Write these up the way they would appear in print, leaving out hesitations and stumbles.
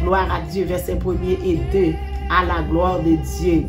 Gloire à Dieu, verset 1er et 2, à la gloire de Dieu.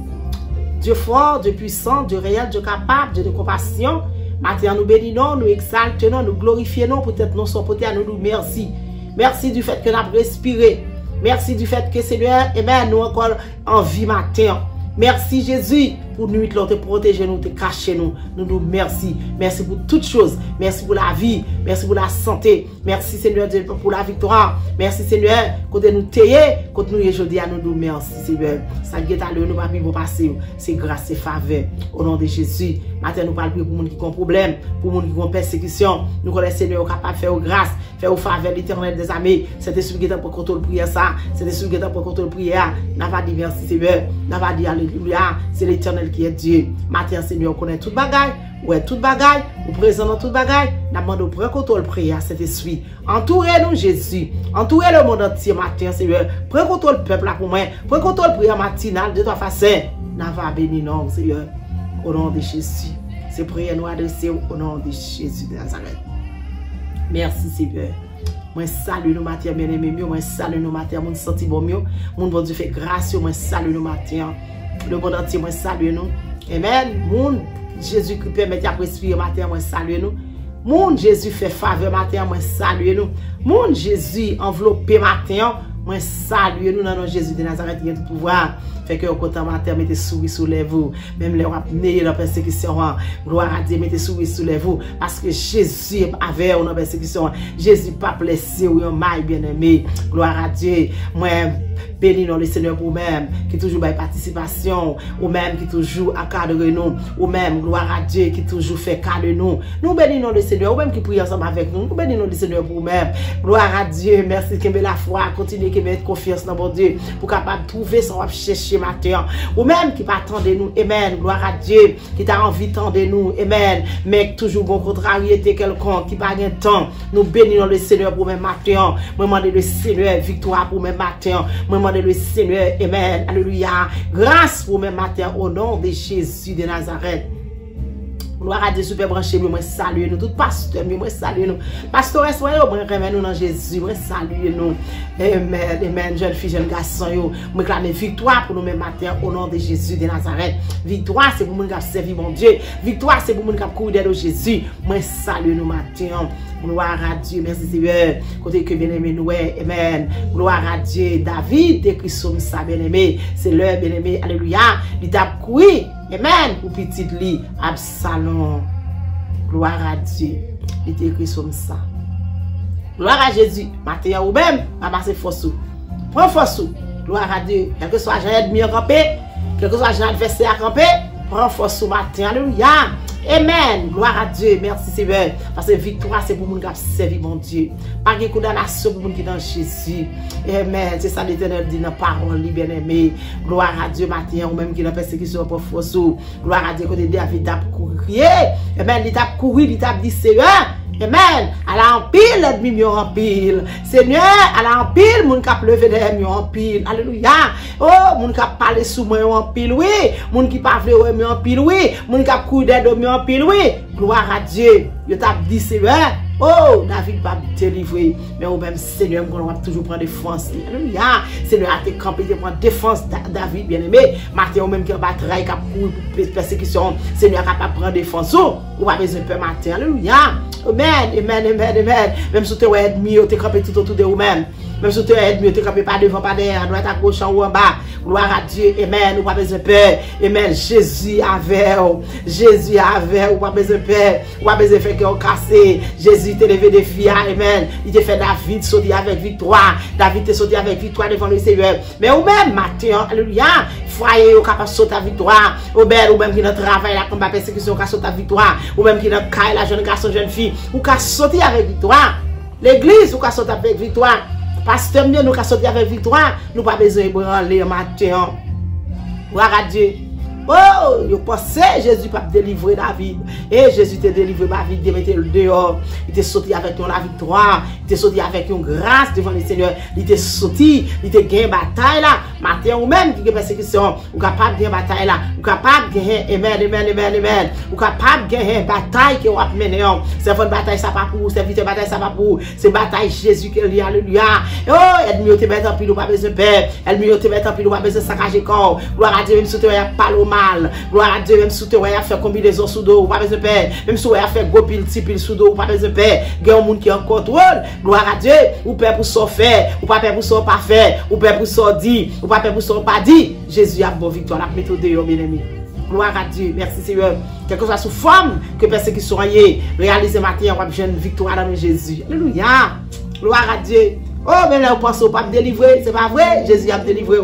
Dieu fort, Dieu puissant, Dieu réel, Dieu capable, Dieu de compassion. Maintenant, nous bénissons, nous exaltons, nous glorifions, peut-être nous sommes à nous merci. Merci du fait que nous avons respiré. Merci du fait que Seigneur, amen, nous encore en vie matin. Merci Jésus pour nous te protéger, nous te cacher nous. Nous merci. Merci pour toutes choses. Merci pour la vie. Merci pour la santé. Merci Seigneur Dieu pour la victoire. Merci Seigneur côté nous tailler, côté nous aujourd'hui à nous merci Seigneur. Ça guette à nous pas vivre passer. C'est grâce et faveur au nom de Jésus. Matin nous parlons pour les gens qui ont problème, pour les gens qui ont persécution. Nous connaissons Seigneur capable de faire grâce, faire faveur l'Éternel des armées. C'était celui qui était pour contrôler prière ça. C'était celui qui était pour contrôler prière. N'a pas dit merci Seigneur. N'a pas dit alléluia. C'est l'Éternel qui est Dieu. Matin Seigneur connaît toute bagaille. Ouais, toute bagaille, ou présent dans toute bagaille, nous demandons pour contrôle prière cet esprit. Entourez-nous Jésus, entourez le monde entier matin, Seigneur. Prends contrôle peuple là pour moi, prends contrôle prière matinale de ta façon. Nous va bénir non, Seigneur, au nom de Jésus. C'est prière nous adresser au nom de Jésus de Nazareth. Merci Seigneur. Moi salue nous matin bien-aimé, moi salue nous matin, mon senti bon mieux, mon bon Dieu fait grâce, moi salue nous matin. Le monde entier moi salue nous. Amen. Mon Jésus qui permet de respirer matin, moi salue nous. Mon Jésus fait faveur matin, moi salue nous. Mon Jésus enveloppé matin, moi salue nous dans Jésus de Nazareth qui a tout pouvoir. Fait que au côté matin, mettez souris sous les vous. Même les rapnés la persécution, gloire à Dieu, mettez souris sous les vous. Parce que Jésus avait une persécution. Jésus pas blessé ou un mal bien-aimé. Gloire à Dieu. Moi, bénis le Seigneur pour même, qui toujours by participation, ou même qui toujours encadre nous, ou même, gloire à Dieu, qui toujours fait cas de nous. Nous bénissons le Seigneur, ou même qui prie ensemble avec nous. Nous bénissons le Seigneur pour même. Gloire à Dieu, merci qui met la foi, continue qui met confiance dans mon Dieu, pour capable de trouver son chercher matin. Ou même qui va attendre nous, amen. Gloire à Dieu, qui t'a envie d'attendre nous, amen. Mais toujours bon contrariété quelconque, qui pas de temps. Nous bénissons le Seigneur pour même matin. Moi, demande le Seigneur victoire pour même matin. Moi, demande le Seigneur, amen. Alléluia. Grâce pour même matin au nom de Jésus de Nazareth. Gloire à Dieu, super branché, moi salue nous, tout pasteur, moi salue nous. Pasteur, moi remercie nous dans Jésus, moi salue nous. Amen, amen, jeune fille, jeune garçon, moi clame victoire pour nous même matin au nom de Jésus de Nazareth. Victoire, c'est pour nous qui servi mon Dieu. Victoire, c'est pour nous qui courir de Jésus. Moi salue nous matin. Gloire à Dieu, merci Seigneur. Côté que bien-aimé nous, amen. Gloire à Dieu, David écrit sur ça, bien-aimé. C'est l'heure, bien-aimé, alléluia. Il t'a couru. Amen. Pour petit lit, Absalom. Gloire à Dieu. Il est écrit comme ça. Gloire à Jésus. Matin ou même, ramasser force. Prends force. Gloire à Dieu. Quel que soit j'ai ennemi à camper, quel que soit j'ai adversaire à camper, prends force au matin. Alléluia. Amen. Gloire à Dieu. Merci Seigneur. Parce que victoire, c'est pour nous qui servi mon Dieu. Pas de condamnation pour nous qui dans Jésus. Amen. C'est ça l'Éternel dit dans la parole, bien-aimé. Gloire à Dieu matin, ou même qui dans la persécution pour force. Gloire à Dieu, côté David a couru. Amen. Il a couru, il a dit Seigneur. Amen. Elle a en pile, l'ennemi mieux en pile. Seigneur, elle a en pile, mon cap levé derrière mieux en pile. Alléluia. Oh, mon cap parler sous moi en pile, oui. Mon qui parle mieux en pile, oui. Mon cap courir d'aide mieux en pile, oui. Gloire à Dieu. Je t'a dit, Seigneur. Oh, David va délivrer. Mais au même Seigneur, on va toujours prendre défense. Alléluia. Seigneur a été campé de prendre défense David, bien-aimé. Matin, au même qui a bataille, qui a couru pour persécution. Seigneur a pas prendre défense. Ou pas besoin de peur matin. Alléluia. Amen, amen, amen, amen. Même si tu es ennemi, tu es campé tout autour de vous-même. Même si tu es mieux, tu ne pas devant, pas derrière, à droite, à gauche, en haut, en bas. Gloire à Dieu. Amen. Ou pas besoin de peur. Amen. Jésus avait. Jésus avait. Ou pas besoin de peur. Ou pas besoin de faire cœur cassé. Jésus t'a levé des filles. Amen. Il t'a fait David sortir avec victoire. David t'a sorti avec victoire devant le Seigneur. Mais ou même, matin, alléluia. Foyer, ou capable de sauter à victoire. Ou même qui dans le travail, la combat persécution, ou sauter à victoire. Ou même qui dans le caille, la jeune garçon, jeune fille. Ou qui sauter avec victoire. L'église, ou qui sauter avec victoire. Pasteur, nous qui sauter avec victoire. Nous pas besoin de branler matin. Gloire à Dieu. Oh, je pensais Jésus pas délivrer David. Et Jésus t'a délivré David, il mettait le dehors. Il t'a sorti avec la victoire. Il t'a sorti avec une grâce devant le Seigneur. Il t'a sorti, il t'a gagné bataille là. Matin ou même qui a persécution, ou capable de gagner bataille là. Ou capable de gagner, amen. Ou capable de gagner bataille que vous avez mené. C'est une bataille, ça pas pour vous. C'est une bataille, ça pas pour vous. C'est bataille Jésus qui est lié, alléluia. Oh, elle mieux te mettre en pile, ou pas besoin de peur. Elle mieux te mettre en pile, ou pas besoin de saccager corps. Gloire à Dieu, même si tu as pas le mal. Gloire à Dieu, même si tu as fait combinaison sous dos, ou pas besoin de paix. Même si tu as fait go pile, petit pile sous dos, ou pas besoin de paix. Il y a un monde qui est en contrôle. Gloire à Dieu, ou père pour ça faire, ou pas père pour ça pas faire, ou père pour ça dire, ou pas père pour ça pas dire. Jésus a bonne victoire, la méthode de bien aimé. Gloire à Dieu, merci Seigneur. Quelque chose sous forme que persécution est réalisé matin, on va une victoire dans Jésus. Alléluia. Gloire à Dieu. Oh, mais là, on pense au pas me délivrer, c'est pas vrai, Jésus a me délivré.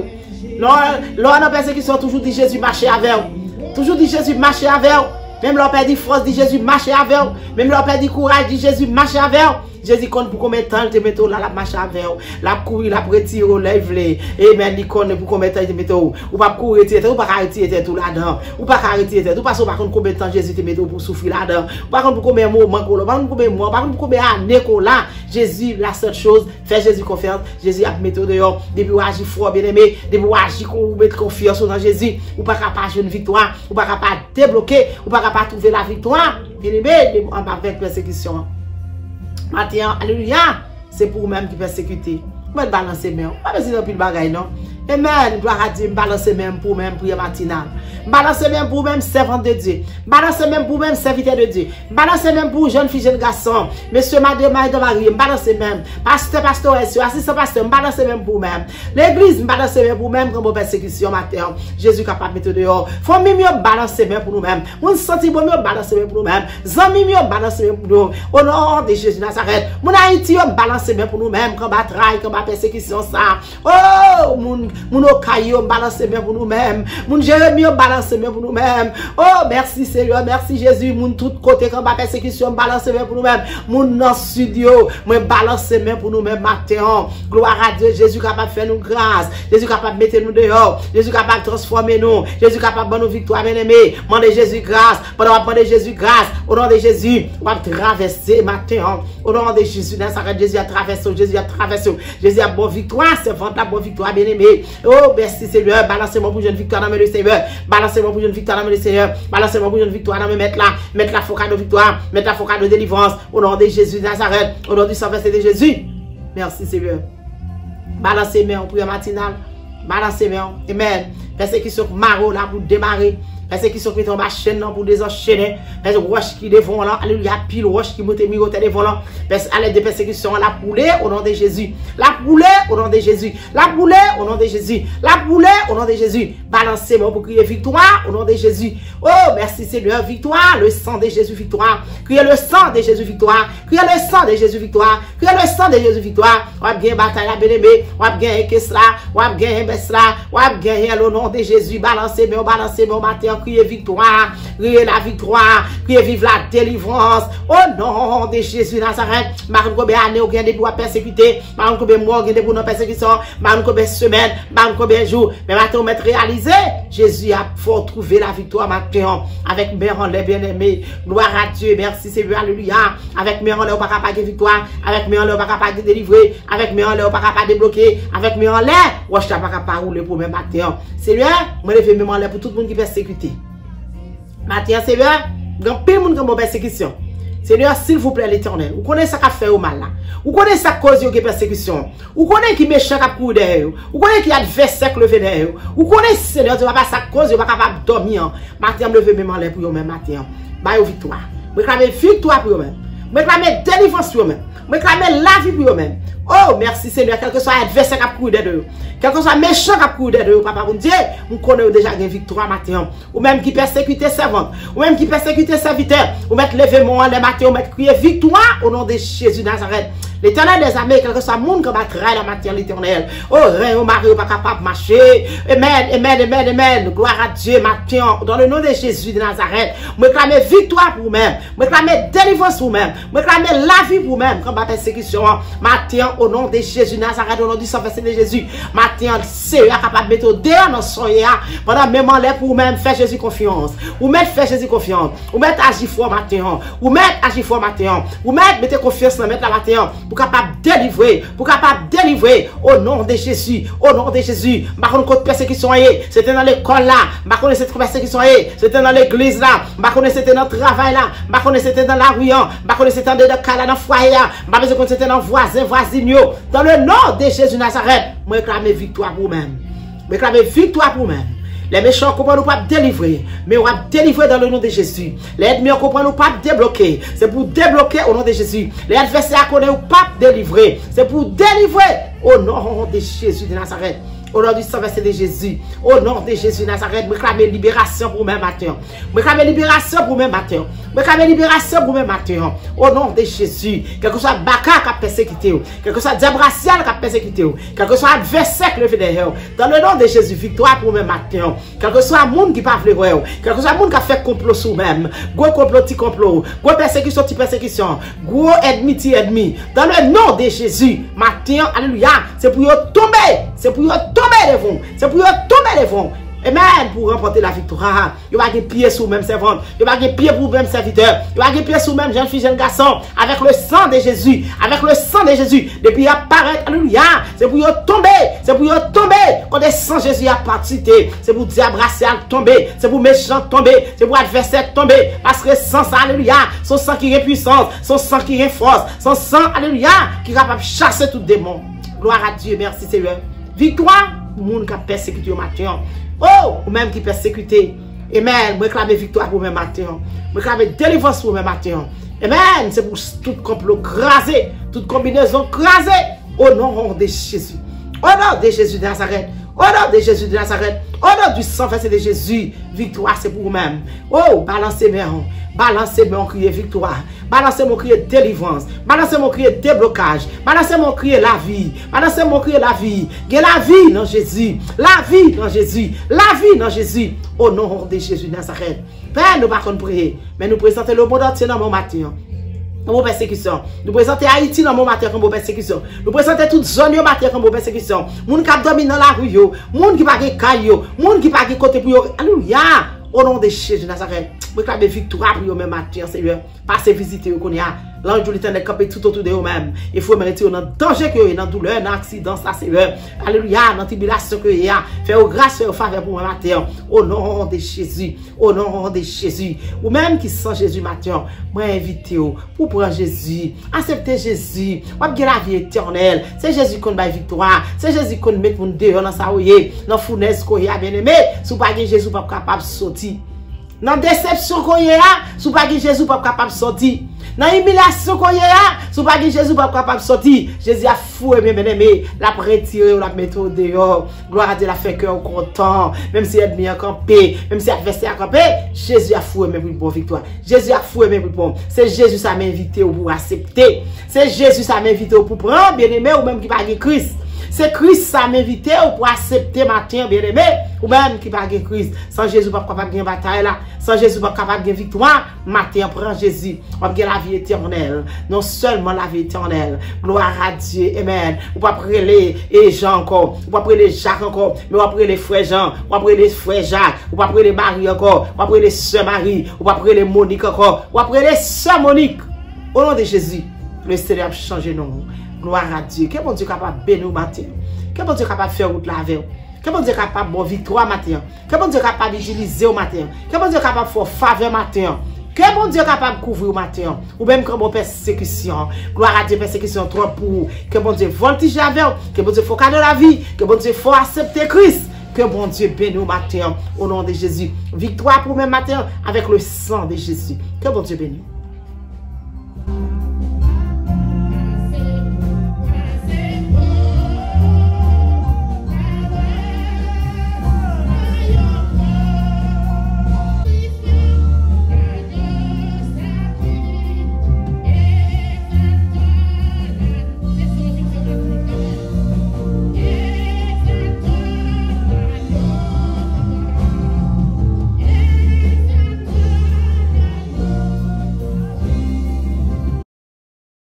Lors de persécution, toujours dit Jésus marcher avec vous. Toujours dit Jésus marcher avec vous. Même leur père dit force, dit Jésus marcher avec vous. Même leur père dit courage, dit Jésus marcher avec vous. Jésus compte pour combien de temps il te met là, la marche avec vous. La courir, la retirer, lève-les. Amen, il compte pour combien de temps il te met ou pas courir, ou pas arrêter tout là-dedans. Ou pas arrêter tout. Ou pas par contre combien de temps Jésus te met pour souffrir là-dedans. Ou par contre pour combien de moments, par contre pour combien de mois, par contre pour combien d'années là. Jésus, la seule chose, fait Jésus confiance. Jésus a mis dehors. Depuis agir fort, bien aimé. Depuis agir qu'on met confiance dans Jésus. Ou pas capable de une victoire. Ou pas capable de débloquer. Ou pas capable de trouver la victoire. Bien aimé, en bas avec persécution. Matin, alléluia, c'est pour vous-même qui persécuter. Vous balancer même. Pas besoin de plus de bagaille, non? Amen. Gloire à Dieu. Balancer même pour même prière matinale. Balancer même pour même servant de Dieu. Balancer même pour même serviteur de Dieu. Balancer même pour jeune fille, jeune garçon. Monsieur, madame, Marie. Balancer même. Pasteur, assistant pasteur. Balancer même pour même. L'église, balancer même pour même comme persécution matin. Jésus capable de mettre dehors. Faut mieux balancer même pour nous-mêmes. On sentit bon mieux balancer même pour nous-mêmes. Zami mieux balancer même pour nous. Au nom de Jésus Nazareth. Mon Haïti, balancer même pour nous-mêmes. Comme bataille, comme persécution ça. Oh, mon Okayo, balancer même pour nous-mêmes. Mon Jérémie, balancer même pour nous-mêmes. Oh, merci Seigneur, merci Jésus. Mon tout côté, comme persécution, balancer même pour nous-mêmes. Mon non studio, moi balancer même pour nous-mêmes matin. Gloire à Dieu, Jésus capable de faire nous grâce. Jésus capable de mettre nous dehors. Jésus capable de transformer nous. Jésus capable de nous victoire, bien aimé. Demandez Jésus grâce. Pendant demander Jésus grâce. Au nom de Jésus, on va traverser matin. Au nom de Jésus, Nazareth, Jésus a traversé. Jésus a traversé. Jésus a bonne victoire. C'est vraiment la bonne victoire, bien aimé. Oh, merci Seigneur. Balancez-moi pour une victoire dans le Seigneur. Balancez-moi pour une victoire dans le Seigneur. Balancez-moi pour une victoire dans le mettre là. Mettre la focale de victoire. Mettre la focale de délivrance. Au nom de Jésus Nazareth. Au nom du sang versé de Jésus. Merci Seigneur. Balancez-moi en prière matinale. Balancez-moi. Amen. Persécution maro là pour démarrer. Persécution qui tombe à chaîne pour désenchaîner. Parce que roche qui devant là. Alléluia. Pile roche qui monte miroté devant là. À l'aide de persécution, la poulet au nom de Jésus. La poulet au nom de Jésus. La poulet au nom de Jésus. La poulet au nom de Jésus. Balancez-moi pour crier victoire au nom de Jésus. Oh, merci Seigneur. Victoire. Le sang de Jésus, victoire. Criez le sang de Jésus, victoire. Criez le sang de Jésus, victoire. Criez le sang de Jésus, victoire. On va gagner bataille à bien-aimé. On va gagner Kessla. On va gagner Bessla. On va gagner le nom de Jésus. Balancez-moi matin. Criez victoire, criez la victoire, criez vive la délivrance. Au nom de Jésus Nazareth, Marie combien année ou bien des pour persécuter, Marie combien mois des pour nos persécutions, Marie combien semaines, Marie combien jours, mais maintenant on mettre réalisé, Jésus a fort trouvé la victoire maintenant avec Méran les bien-aimés. Gloire à Dieu, merci Seigneur, alléluia. Avec Méran les pas capable de victoire, avec Méran les pas capable de délivrer, avec Méran les pas capable de débloquer, avec Méran les, ou je pas capable rouler pour même matin. Seigneur, moi lever Méran les pour tout le monde qui persécuté. Matin, Seigneur, grand pile monde qui est persécution. Seigneur, s'il vous plaît, l'Éternel, vous connaissez ça qui fait au mal là. Vous connaissez ça cause de persécution. Vous connaissez qui méchant qui court derrière. Vous connaissez qui adversaire qui levé derrière. Vous connaissez, Seigneur, tu vas pas ça cause, vous pas capable de dormir. Matin, me lever même en l'air pour vous même matin. Bah, victoire. Me réclamer victoire pour vous même. Me réclamer délivrance pour vous même. Me réclamer la vie pour vous même. Oh, merci Seigneur, quel que soit adversaire qui a couru de eux, quel que soit méchant qui a couru de eux, papa mon Dieu, on connaît déjà une victoire matin, ou même qui persécute servante, ou même qui persécute serviteur, ou mettre lever mon les matin, ou mettre crier victoire au nom de Jésus de Nazareth. L'Éternel des armées, quel que soit le monde qui va travailler la matière l'éternel. Oh, rien, oh, Marie, pas capable de marcher. Amen, amen, amen, amen. Gloire à Dieu, matin. Dans le nom de Jésus de Nazareth. Je réclame victoire pour vous-même. Je réclame délivrance pour vous-même. Je réclame la vie pour vous-même. Comme ma persécution. Matin, au nom de Jésus de Nazareth, au nom du sang versé de Jésus. Matin, c'est capable de mettre au dehors dans son ya. Pendant même en l'air pour vous-même, faire Jésus confiance. Ou mettre faire Jésus confiance. Ou mettre agir fort matin. Ou mettre agir fort matin. Ou mettre confiance dans mettre la matin. Pour capable de délivrer au nom de Jésus, au nom de Jésus. Ma connaît persécution c'était dans l'école là, ma connaît cette persécution c'était dans l'église là, ma connaît c'était dans le travail là, ma connaît c'était dans la rue, ma connaît c'était dans le cas là, dans le foyer là, ma connaît c'était dans voisin voisine dans le nom de Jésus Nazareth. Moi réclame victoire pour même. Réclame victoire pour même. Les méchants comprennent nous pas délivrer, mais on va délivrer dans le nom de Jésus. Les ennemis comprennent nous pas débloquer, c'est pour débloquer au nom de Jésus. Les adversaires connaissent nous pas délivrer, c'est pour délivrer au nom de Jésus de Nazareth. Au nom du sang versé de Jésus, au nom de Jésus de Nazareth, je réclame libération pour même matin. Je réclame libération pour même matin. Je réclame libération pour même matin. Au nom de Jésus, quel que soit Baka qui a persécuté, quel que soit Diabracial qui a persécuté, quel que soit adversaire qui le fait derrière, dans le nom de Jésus, victoire pour même matin. Quel que soit le monde qui parle de vous, quel que soit le monde qui a fait complot sur même, gros complot, petit complot, gros persécution, petit persécution, gros ennemi, petit ennemi, dans le nom de Jésus, matin, alléluia, c'est pour tomber, c'est pour tomber devant, c'est pour tomber devant. Amen, pour remporter la victoire. Il va gagner pied sous même servante. Il va gagner pied pour même serviteur. Il va gagner pied sous même jeune fille, jeune garçon. Avec le sang de Jésus. Avec le sang de Jésus. Depuis apparaître, alléluia. C'est pour tomber. C'est pour tomber. Quand le sang de Jésus a participé. C'est pour diabracial tomber. C'est pour méchant tomber. C'est pour adversaire tomber. Parce que sans ça, alléluia. Son sang qui est puissance. Son sang qui est force. Son sang, alléluia. Qui est capable de chasser tout démon. Gloire à Dieu. Merci Seigneur. Victoire. Pour le monde qui a persécuté au matin. Oh, ou même qui persécute. Amen. Je réclame victoire pour mes matin. Je réclame délivrance pour mes matin. Amen. C'est pour tout complot crasé, toute combinaison crasée. Au nom de Jésus. Au nom de Jésus de Nazareth. Au nom de Jésus de Nazareth. Au nom du sang versé de Jésus. Victoire, c'est pour vous-même. Oh, balancez-moi. Balancez-moi, crier victoire. Balancez-moi, crier délivrance. Balancez-moi, crier déblocage. Balancez-moi, crier la vie. Balancez-moi, crier la vie. La vie dans Jésus. La vie dans Jésus. La vie dans Jésus. Au nom de Jésus de Nazareth. Père, nous ne pouvons pas prier. Mais nous présentons le monde entier dans mon matin. Dans mon persécution. Nous présentons Haïti dans mon matin comme persécution. Nous présentons toute zone au matin comme persécution. Moun qui domine dans la rue, moun qui pas de caille, moun qui pas de côté pour alléluia. Au nom de Jésus de Nazareth, je réclame victoire pour eux-mêmes matin, Seigneur. Passez visiter eux qu'on y a. L'ange de l'Éternel campé tout autour de eux-mêmes. Il faut mériter dans le danger que y a, dans douleur, dans l'accident, ça Seigneur. Alléluia, dans la tribulation que y a. Fais-vous grâce, fais-vous faveur pour moi matin. Au nom de Jésus. Au nom de Jésus. Ou même qui sent Jésus matin, moi invite pour prendre Jésus. Accepter Jésus. Ou bien la vie éternelle. C'est Jésus qu'on bat victoire. C'est Jésus qu'on met pour nous dehors dans sa ouïe. Dans la fournaise qu'on y a bien aimé. Si vous pas Jésus, pas capable de sortir. Dans la déception qu'on y a, si vous pas Jésus, pas capable de sortir. Dans l'humiliation qu'on y a, si vous pas Jésus, pas capable de sortir. Jésus a foué, mes bien-aimés, la retiré, la mettre au dehors. Gloire à Dieu, la fait cœur content. Même si l'ennemi a campé, même si l'adversaire a campé, Jésus a foué, même pour victoire. Jésus a foué, même pour. C'est Jésus, ça m'a invité pour accepter. C'est Jésus, ça m'a invité pour prendre, bien-aimé, ou même qui va gagner Christ. C'est Christ ça m'invite pour accepter matin bien-aimé ou même qui va gagner Christ. Sans Jésus pas capable de gagner bataille là, sans Jésus pas capable de gagner victoire, matin prend Jésus, on va gagner la vie éternelle. Non seulement la vie éternelle. Gloire à Dieu. Amen. On va prier les gens encore, on va prier les Jacques encore, mais on va prier les frères Jean, on va prier les frères Jacques, on va prier les Marie encore, on va prier les sœurs Marie, on va prier les Monique encore, on va prier les sœurs Monique. Au nom de Jésus, le Seigneur a changé nos noms. Gloire à Dieu. Quel bon Dieu capable de bénir matin? Quel bon Dieu capable de faire route la veille? Quel bon Dieu capable de victoire matin? Quel bon Dieu capable d'utiliser au matin? Quel bon Dieu capable de faire faveur matin? Quel bon Dieu capable de couvrir au matin? Ou même comme persécution. Gloire à Dieu, persécution trop pour. Que bon Dieu voltige avec. Que bon Dieu faut cadeau la vie. Que bon Dieu faut accepter Christ. Que bon Dieu bénisse au matin. Au nom de Jésus. Victoire pour même matin avec le sang de Jésus. Que bon Dieu bénisse.